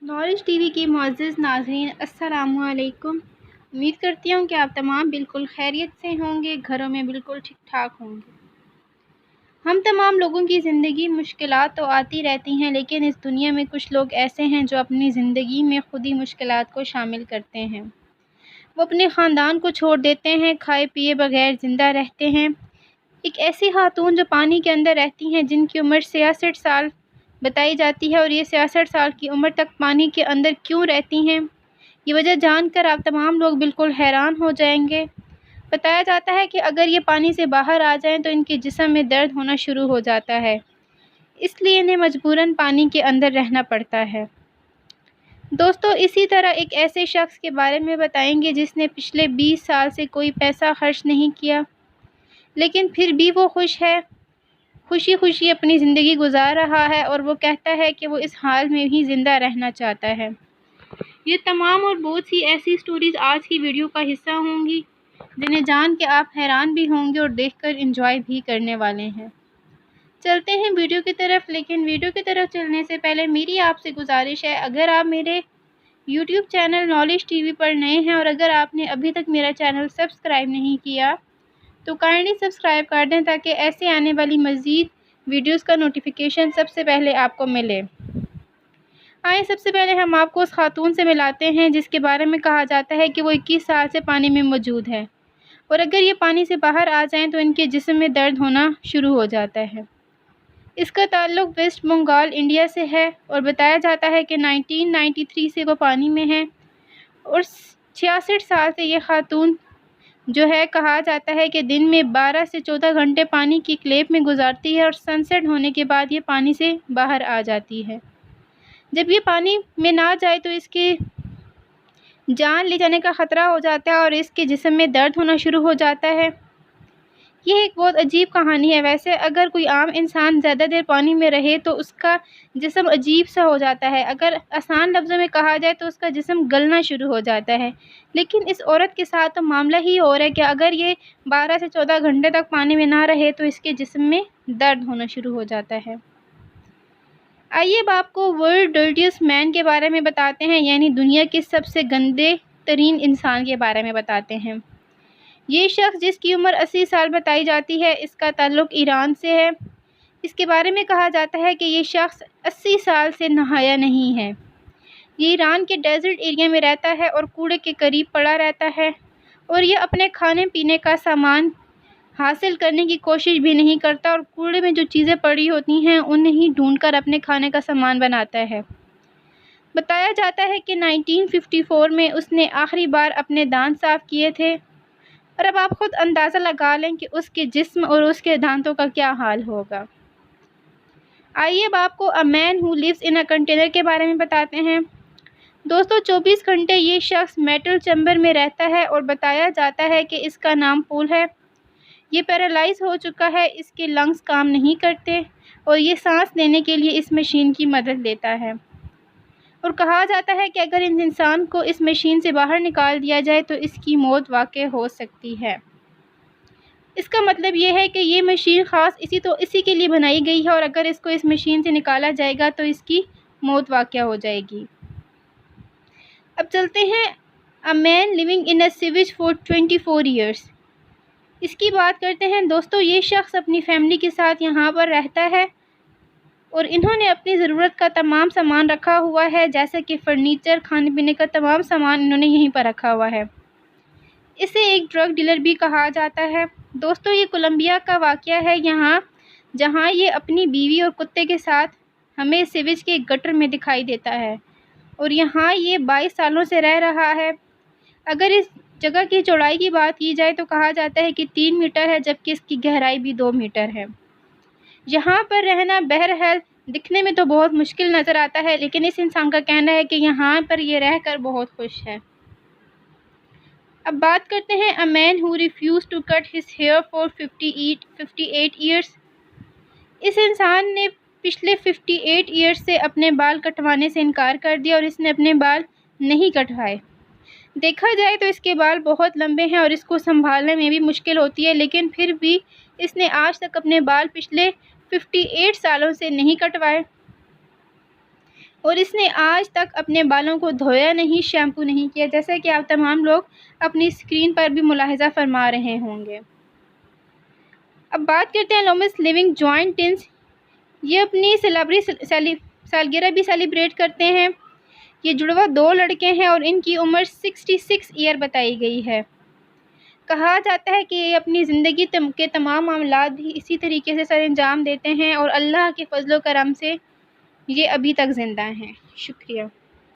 Knowledge T وی کی معزز ناظرین السلام علیکم۔ امید کرتی ہوں کہ آپ تمام بالکل خیریت سے ہوں گے، گھروں میں بالکل ٹھیک ٹھاک ہوں گے۔ ہم تمام لوگوں کی زندگی مشکلات تو آتی رہتی ہیں، لیکن اس دنیا میں کچھ لوگ ایسے ہیں جو اپنی زندگی میں خود ہی مشکلات کو شامل کرتے ہیں۔ وہ اپنے خاندان کو چھوڑ دیتے ہیں، کھائے پیے بغیر زندہ رہتے ہیں۔ ایک ایسی خاتون جو پانی کے اندر رہتی ہیں، جن کی عمر 66 سال بتائی جاتی ہے، اور یہ 66 سال کی عمر تک پانی کے اندر کیوں رہتی ہیں، یہ وجہ جان کر آپ تمام لوگ بالکل حیران ہو جائیں گے۔ بتایا جاتا ہے کہ اگر یہ پانی سے باہر آ جائیں تو ان کے جسم میں درد ہونا شروع ہو جاتا ہے، اس لیے انہیں مجبوراً پانی کے اندر رہنا پڑتا ہے۔ دوستو، اسی طرح ایک ایسے شخص کے بارے میں بتائیں گے جس نے پچھلے 20 سال سے کوئی پیسہ خرچ نہیں کیا، لیکن پھر بھی وہ خوش ہے، خوشی خوشی اپنی زندگی گزار رہا ہے، اور وہ کہتا ہے کہ وہ اس حال میں ہی زندہ رہنا چاہتا ہے۔ یہ تمام اور بہت سی ایسی سٹوریز آج کی ویڈیو کا حصہ ہوں گی، جنہیں جان کے آپ حیران بھی ہوں گے اور دیکھ کر انجوائے بھی کرنے والے ہیں۔ چلتے ہیں ویڈیو کی طرف، لیکن ویڈیو کی طرف چلنے سے پہلے میری آپ سے گزارش ہے، اگر آپ میرے YouTube channel knowledge T V پر نئے ہیں اور اگر آپ نے ابھی تک میرا چینل سبسکرائب نہیں کیا تو کائنڈلی سبسکرائب کر دیں تاکہ ایسے آنے والی مزید ویڈیوز کا نوٹیفیکیشن سب سے پہلے آپ کو ملے۔ آئیں سب سے پہلے ہم آپ کو اس خاتون سے ملاتے ہیں جس کے بارے میں کہا جاتا ہے کہ وہ 21 سال سے پانی میں موجود ہے، اور اگر یہ پانی سے باہر آ جائیں تو ان کے جسم میں درد ہونا شروع ہو جاتا ہے۔ اس کا تعلق ویسٹ بنگال انڈیا سے ہے، اور بتایا جاتا ہے کہ 1993 سے وہ پانی میں ہے، اور 66 سال سے یہ خاتون جو ہے کہا جاتا ہے کہ دن میں 12 سے 14 گھنٹے پانی کی کلیپ میں گزارتی ہے، اور سن سیٹ ہونے کے بعد یہ پانی سے باہر آ جاتی ہے۔ جب یہ پانی میں نہ جائے تو اس کی جان لے جانے کا خطرہ ہو جاتا ہے اور اس کے جسم میں درد ہونا شروع ہو جاتا ہے۔ یہ ایک بہت عجیب کہانی ہے۔ ویسے اگر کوئی عام انسان زیادہ دیر پانی میں رہے تو اس کا جسم عجیب سا ہو جاتا ہے، اگر آسان لفظوں میں کہا جائے تو اس کا جسم گلنا شروع ہو جاتا ہے، لیکن اس عورت کے ساتھ تو معاملہ ہی اور ہے کہ اگر یہ 12 سے 14 گھنٹے تک پانی میں نہ رہے تو اس کے جسم میں درد ہونا شروع ہو جاتا ہے۔ آئیے اب آپ کو ورلڈ ڈرٹیسٹ مین کے بارے میں بتاتے ہیں، یعنی دنیا کے سب سے گندے ترین انسان کے بارے میں بتاتے ہیں۔ یہ شخص جس کی عمر 80 سال بتائی جاتی ہے، اس کا تعلق ایران سے ہے۔ اس کے بارے میں کہا جاتا ہے کہ یہ شخص 80 سال سے نہایا نہیں ہے۔ یہ ایران کے ڈیزرٹ ایریا میں رہتا ہے اور کوڑے کے قریب پڑا رہتا ہے، اور یہ اپنے کھانے پینے کا سامان حاصل کرنے کی کوشش بھی نہیں کرتا، اور کوڑے میں جو چیزیں پڑی ہوتی ہیں انہیں ہی ڈھونڈ کر اپنے کھانے کا سامان بناتا ہے۔ بتایا جاتا ہے کہ 1954 میں اس نے آخری بار اپنے دانت صاف کیے تھے، اور اب آپ خود اندازہ لگا لیں کہ اس کے جسم اور اس کے دانتوں کا کیا حال ہوگا۔ آئیے اب آپ کو اے man who leaves in a container کے بارے میں بتاتے ہیں۔ دوستو، 24 گھنٹے یہ شخص میٹل چیمبر میں رہتا ہے، اور بتایا جاتا ہے کہ اس کا نام پول ہے۔ یہ پیرالائز ہو چکا ہے، اس کے لنگز کام نہیں کرتے، اور یہ سانس لینے کے لیے اس مشین کی مدد لیتا ہے، اور کہا جاتا ہے کہ اگر ان انسان کو اس مشین سے باہر نکال دیا جائے تو اس کی موت واقع ہو سکتی ہے۔ اس کا مطلب یہ ہے کہ یہ مشین خاص اسی کے لیے بنائی گئی ہے، اور اگر اس کو اس مشین سے نکالا جائے گا تو اس کی موت واقع ہو جائے گی۔ اب چلتے ہیں a man living in a sewage for 24 years. اس کی بات کرتے ہیں۔ دوستو، یہ شخص اپنی فیملی کے ساتھ یہاں پر رہتا ہے، اور انہوں نے اپنی ضرورت کا تمام سامان رکھا ہوا ہے، جیسے کہ فرنیچر، کھانے پینے کا تمام سامان انہوں نے یہیں پر رکھا ہوا ہے۔ اسے ایک ڈرگ ڈیلر بھی کہا جاتا ہے۔ دوستو، یہ کولمبیا کا واقعہ ہے، جہاں یہ اپنی بیوی اور کتے کے ساتھ ہمیں سیویج کے گٹر میں دکھائی دیتا ہے، اور یہاں یہ 22 سالوں سے رہ رہا ہے۔ اگر اس جگہ کی چوڑائی کی بات کی جائے تو کہا جاتا ہے کہ 3 میٹر ہے، جبکہ اس کی گہرائی بھی 2 میٹر ہے۔ یہاں پر رہنا بہرحال دکھنے میں تو بہت مشکل نظر آتا ہے، لیکن اس انسان کا کہنا ہے کہ یہاں پر یہ رہ کر بہت خوش ہے۔ اب بات کرتے ہیں a man who refused to cut his hair for 58 years. اس انسان نے پچھلے 58 ایئرس سے اپنے بال کٹوانے سے انکار کر دیا، اور اس نے اپنے بال نہیں کٹوائے۔ دیکھا جائے تو اس کے بال بہت لمبے ہیں اور اس کو سنبھالنے میں بھی مشکل ہوتی ہے، لیکن پھر بھی اس نے آج تک اپنے بال پچھلے 58 سالوں سے نہیں کٹوائے۔ اور اس نے آج تک اپنے بالوں کو دھویا نہیں، شیمپو نہیں کیا، جیسا کہ آپ تمام لوگ اپنی اسکرین پر بھی ملاحظہ فرما رہے ہوں گے۔ اب بات کرتے ہیں لانگسٹ لیونگ جوائنٹ ٹونز۔ یہ اپنی سالگرہ بھی سیلیبریٹ کرتے ہیں۔ یہ جڑواں 2 لڑکے ہیں اور ان کی عمر 66 ایئر بتائی گئی ہے۔ کہا جاتا ہے کہ یہ اپنی زندگی کے تمام معاملات بھی اسی طریقے سے سر انجام دیتے ہیں اور اللہ کے فضل و کرم سے یہ ابھی تک زندہ ہیں۔ شکریہ۔